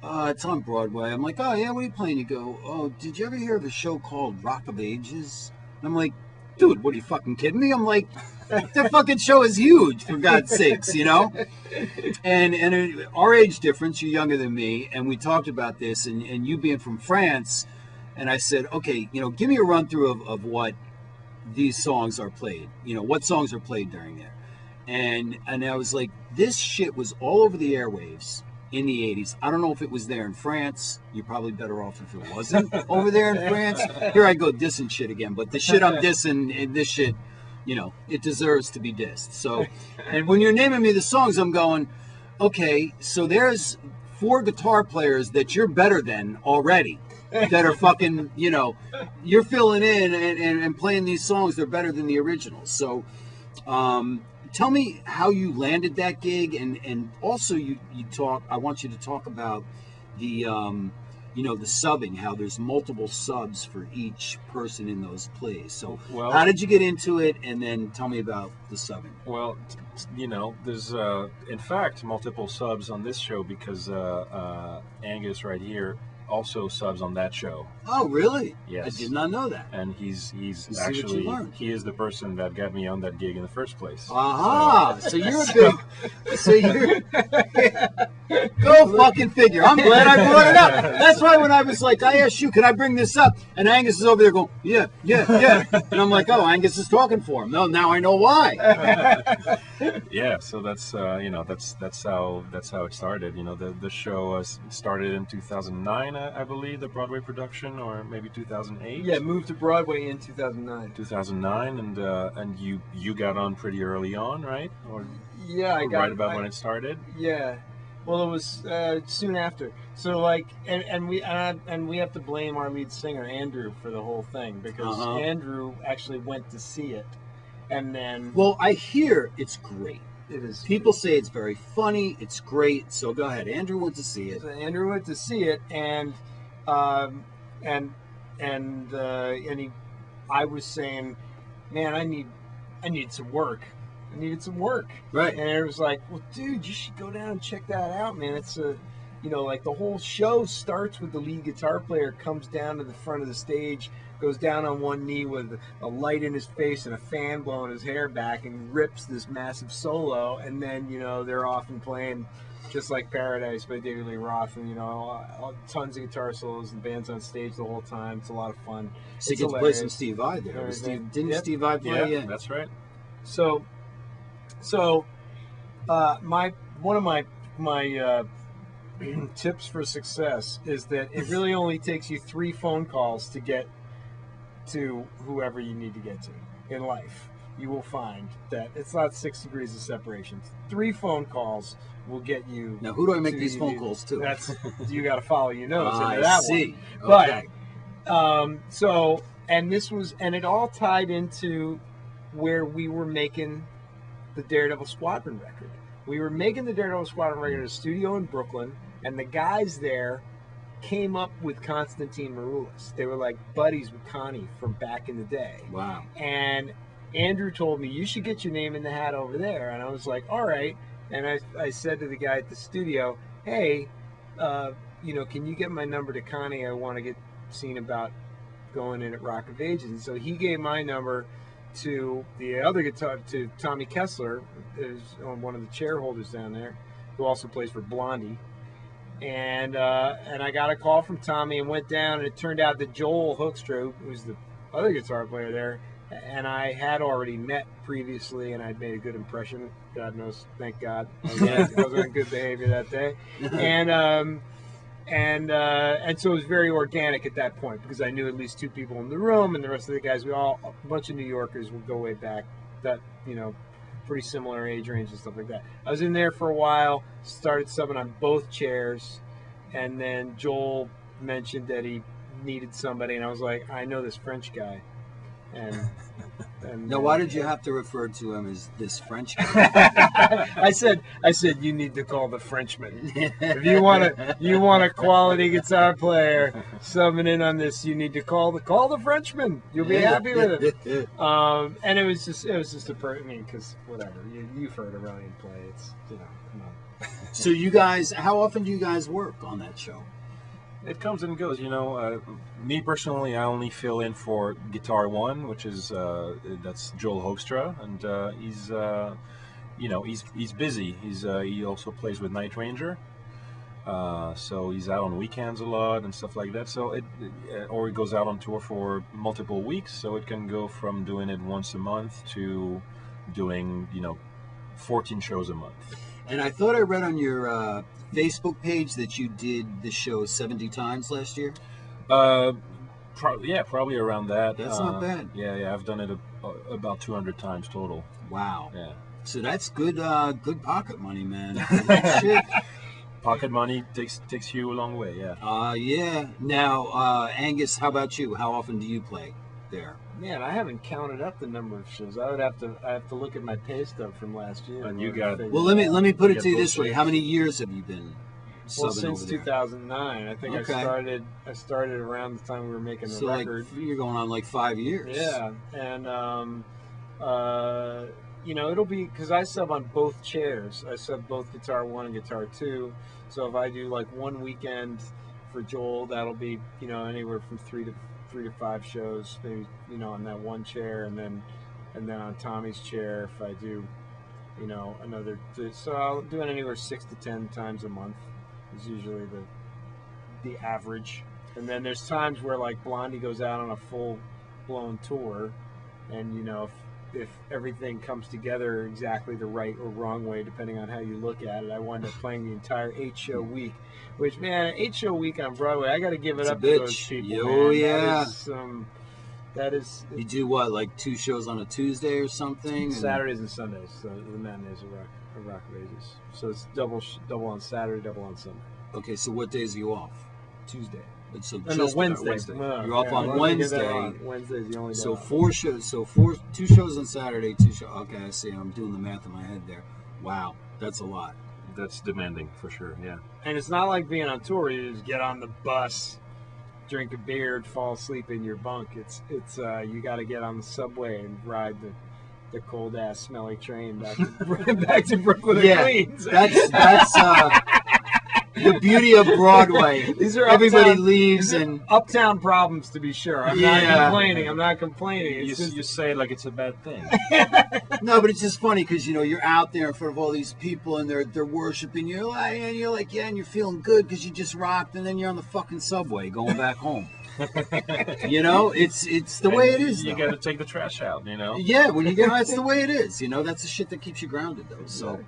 "It's on Broadway." I'm like, "Oh yeah, what are you playing?" You go, "Oh, did you ever hear of a show called Rock of Ages?" And I'm like, "Dude, what are you fucking kidding me?" I'm like, "That fucking show is huge, for God's sakes, you know." And our age difference, you're younger than me, and we talked about this, and you being from France. And I said, okay, you know, give me a run through of what these songs are played. You know, what songs are played during there. And I was like, this shit was all over the airwaves in the 80s. I don't know if it was there in France. You're probably better off if it wasn't over there in France. Here I go dissing shit again. But the shit I'm dissing, and this shit, you know, it deserves to be dissed. So, and when you're naming me the songs, I'm going, okay, so there's 4 guitar players that you're better than already. That are fucking, you know, you're filling in and playing these songs. They're better than the originals. So tell me how you landed that gig, and also you talk. I want you to talk about the the subbing, how there's multiple subs for each person in those plays. So Well- how did you get into it? And then tell me about the subbing. Well, there's in fact multiple subs on this show because Angus right here also subs on that show, Oh, really? Yes. I did not know that. and he's see what you actually learned. he is the person that got me on that gig in the first place. Aha! So you're a big. So you're. Go fucking figure. I'm glad I brought it up. That's why when I was like, I asked you, can I bring this up? And Angus is over there going, yeah. And I'm like, oh, Angus is talking for him. No, now I know why. Yeah, so that's that's how it started. The show started in 2009, I believe, the Broadway production, or maybe 2008. Yeah, moved to Broadway in 2009. 2009, and you got on pretty early on, right? Or Yeah, I got right about when it started. Yeah, well, it was soon after. So like, and we have to blame our lead singer Andrew for the whole thing because Andrew actually went to see it, and then Well, I hear it's great. it is People say it's very funny. It's great. So go ahead. Andrew went to see it. So Andrew went to see it, and I was saying, man, I need some work. I needed some work. Right. And it was like, well, dude, you should go down and check that out, man. It's like the whole show starts with the lead guitar player comes down to the front of the stage, goes down on one knee with a light in his face and a fan blowing his hair back, and rips this massive solo, and then they're off and playing Just Like Paradise by David Lee Roth, and tons of guitar solos and bands on stage the whole time. It's a lot of fun. So you It's get to play hilarious. some Steve Vai there. Everything. Didn't Yep. Steve Vai play? Yeah, that's right. So one of my tips for success is that it really only takes you 3 phone calls to get to whoever you need to get to in life. You will find that it's not 6 degrees of separation. 3 phone calls will get you. Now, who do I make to these you phone need- calls to? That's you got to follow your nose into I that see. one. Okay. And it all tied into where we were making the DareDevil Squadron record. We were making the DareDevil Squadron record at a studio in Brooklyn, and the guys there came up with Konstantin Maroulis. They were like buddies with Connie from back in the day. Wow. And Andrew told me, you should get your name in the hat over there. And I was like, all right. And I said to the guy at the studio, hey, can you get my number to Connie? I want to get seen about going in at Rock of Ages. And so he gave my number to the other guitar, to Tommy Kessler, who's one of the chair holders down there, who also plays for Blondie. And I got a call from Tommy and went down, and it turned out that Joel Hoekstra, who's the other guitar player there, and I had already met previously, and I'd made a good impression. God knows, thank God, I was on good behavior that day, and so it was very organic at that point because I knew at least 2 people in the room, and the rest of the guys, a bunch of New Yorkers, would go way back. That pretty similar age range and stuff like that. I was in there for a while, started subbing on both chairs, and then Joel mentioned that he needed somebody, and I was like, I know this French guy. And Now, why did you have to refer to him as this French guy? I said you need to call the Frenchman. If you want a quality guitar player subbing in on this, you need to call the Frenchman. You'll be happy with it. And it was just because whatever, you've heard Aurelien play. It's come on. So you guys, how often do you guys work on that show? It comes and goes. Me personally, I only fill in for guitar 1, which is that's Joel Hoekstra, and he's busy. He also plays with Night Ranger, so he's out on weekends a lot and stuff like that. So or he goes out on tour for multiple weeks. So it can go from doing it once a month to doing 14 shows a month. And I thought I read on your Facebook page that you did the show 70 times last year. Probably around that. That's not bad. Yeah, I've done it about 200 times total. Wow. Yeah. So that's good pocket money, man. Shit. Pocket money takes you a long way. Yeah. Yeah. Now, Angus, how about you? How often do you play there? Man, I haven't counted up the number of shows. I have to look at my pay stub from last year. And you got- Well, let me put it Yeah, to you this way: bullshit. how many years have you been Well, subbing since over there? 2009, I think Okay. I started around the time we were making the So record. like you're going on like 5 years. Yeah, and you know, it'll be because I sub on both chairs. I sub both guitar 1 and guitar 2. So if I do like one weekend for Joel, that'll be, you know, anywhere from 3 to 5 shows, maybe, you know, on that one chair, and then on Tommy's chair if I do, you know, another. So I'll do it anywhere 6 to 10 times a month is usually the average. And then there's times where like Blondie goes out on a full blown tour, and you know, if everything comes together exactly the right or wrong way depending on how you look at it, I wind up playing the entire 8-show week, which, man, an 8-show week on Broadway, I got to give it It's a up to those bitch. people. Oh, man. yeah. That is You do what, like 2 shows on a Tuesday or something? Saturdays and Sundays. So the matinees are rock raises. So it's double on Saturday, double on Sunday. Okay, so what days are you off? Tuesday. So No, just Wednesday. You're off on Wednesday. Wednesday's the only day. So off. 4 shows. So 2 shows on Saturday, 2 shows. Okay, I see. I'm doing the math in my head there. Wow, that's a lot. That's demanding for sure. Yeah. And it's not like being on tour. You just get on the bus, drink a beer, and fall asleep in your bunk. It's you got to get on the subway and ride the cold ass smelly train back to Brooklyn and Yeah, Queens. that's the beauty of Broadway. These are Everybody uptown, leaves these are and uptown problems, to be sure. I'm Yeah. not complaining. I'm not complaining. You, It's just, you say it like it's a bad thing. no, but it's just funny because you know you're out there in front of all these people and they're worshiping you, and you're like, yeah, and you're feeling good because you just rocked, and then you're on the fucking subway going back home. You know, it's the way it is. You though. got to take the trash out. You know. Yeah, when you get, that's the way it is. You know, that's the shit that keeps you grounded, though. So,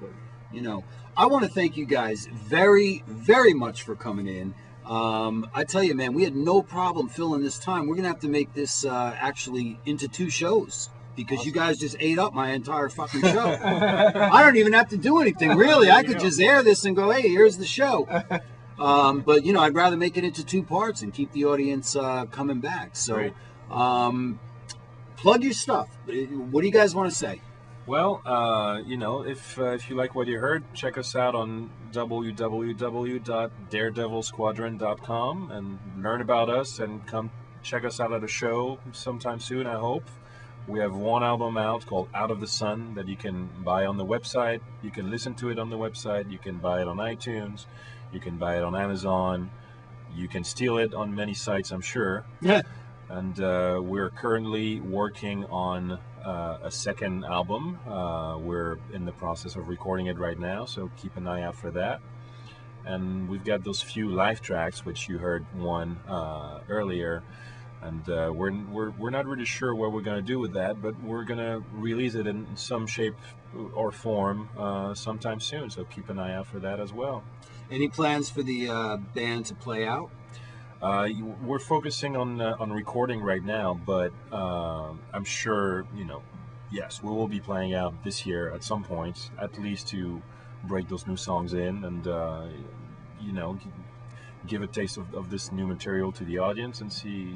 you know, I want to thank you guys very, very much for coming in. I tell you, man, we had no problem filling this time. We're gonna have to make this actually into 2 shows because you guys just ate up my entire fucking show. I don't even have to do anything really. I could just air this and go, hey, here's the show. But you know, I'd rather make it into 2 parts and keep the audience coming back. So, Great. plug your stuff. What do you guys want to say? Well, you know, if you like what you heard, check us out on www.DareDevilSquadron.com and learn about us, and come check us out at a show sometime soon, I hope. We have 1 album out called Out of the Sun that you can buy on the website. You can listen to it on the website. You can buy it on iTunes. You can buy it on Amazon. You can steal it on many sites, I'm sure. Yeah. And we're currently working on a second album. We're in the process of recording it right now, so keep an eye out for that. And we've got those few live tracks, which you heard one earlier. And we're not really sure what we're going to do with that, but we're going to release it in some shape or form sometime soon. So keep an eye out for that as well. Any plans for the band to play out? We're focusing on recording right now, but I'm sure, you know, yes, we will be playing out this year at some point, at least to break those new songs in and, you know, give a taste of this new material to the audience and see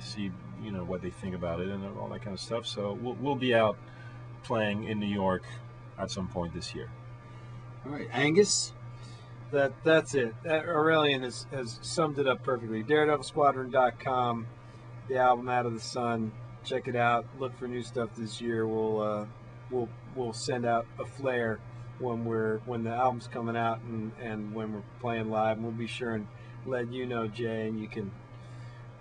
you know what they think about it and all that kind of stuff. So we'll be out playing in New York at some point this year. All right, Angus. That's it. Aurelien has summed it up perfectly. DareDevilSquadron.com, the album Out of the Sun. Check it out. Look for new stuff this year. We'll send out a flare when the album's coming out and when we're playing live. And we'll be sure and let you know, Jay, and you can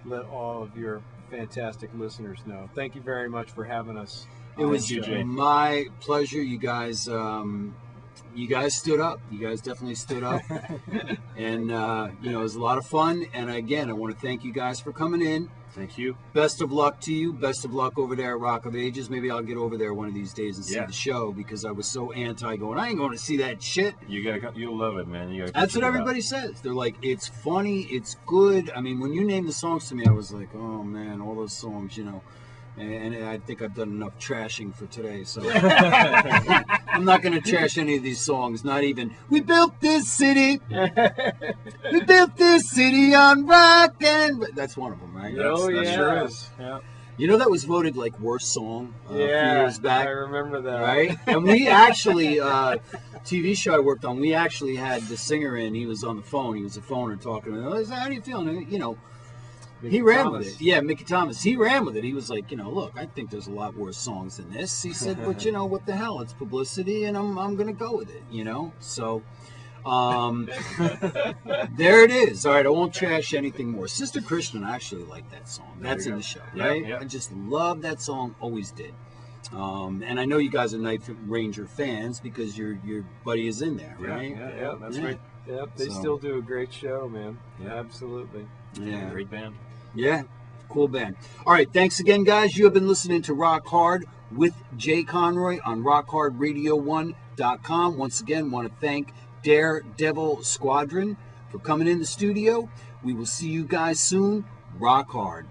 let all of your fantastic listeners know. Thank you very much for having us. It was you, Jay. my pleasure. You guys stood up. You guys definitely stood up. And, you know, it was a lot of fun. And again, I want to thank you guys for coming in. Thank you. Best of luck to you. Best of luck over there at Rock of Ages. Maybe I'll get over there one of these days and see Yeah. the show because I was so anti going, I ain't going to see that shit. You'll love it, man. That's what everybody says. They're like, it's funny, it's good. I mean, when you named the songs to me, I was like, oh man, all those songs, you know. And I think I've done enough trashing for today, so I'm not going to trash any of these songs. Not even, we built this city. We built this city on rock and... That's one of them, right? That Oh, sure yeah. is. Yeah. You know that was voted like worst song a few years back. I remember that. Right? And we actually, TV show I worked on, we actually had the singer in. He was on the phone. He was a phoner talking to me. How do you feel? And, you know, he ran with it. Yeah, Mickey Thomas. He ran with it. He was like, you know, look, I think there's a lot worse songs than this. He said, but you know, what the hell? It's publicity, and I'm going to go with it, you know? So, there it is. All right, I won't trash anything more. Sister Christian, I actually like that song. That's in the show, right? Yeah. I just love that song, always did. And I know you guys are Night Ranger fans because your buddy is in there, right? Yeah, that's right. Yep, they still do a great show, man. Yeah. Absolutely. Yeah. Great band. Yeah, cool band. All right, thanks again, guys. You have been listening to Rock Hard with Jay Conroy on rockhardradio1.com. Once again, want to thank DareDevil Squadron for coming in the studio. We will see you guys soon. Rock hard.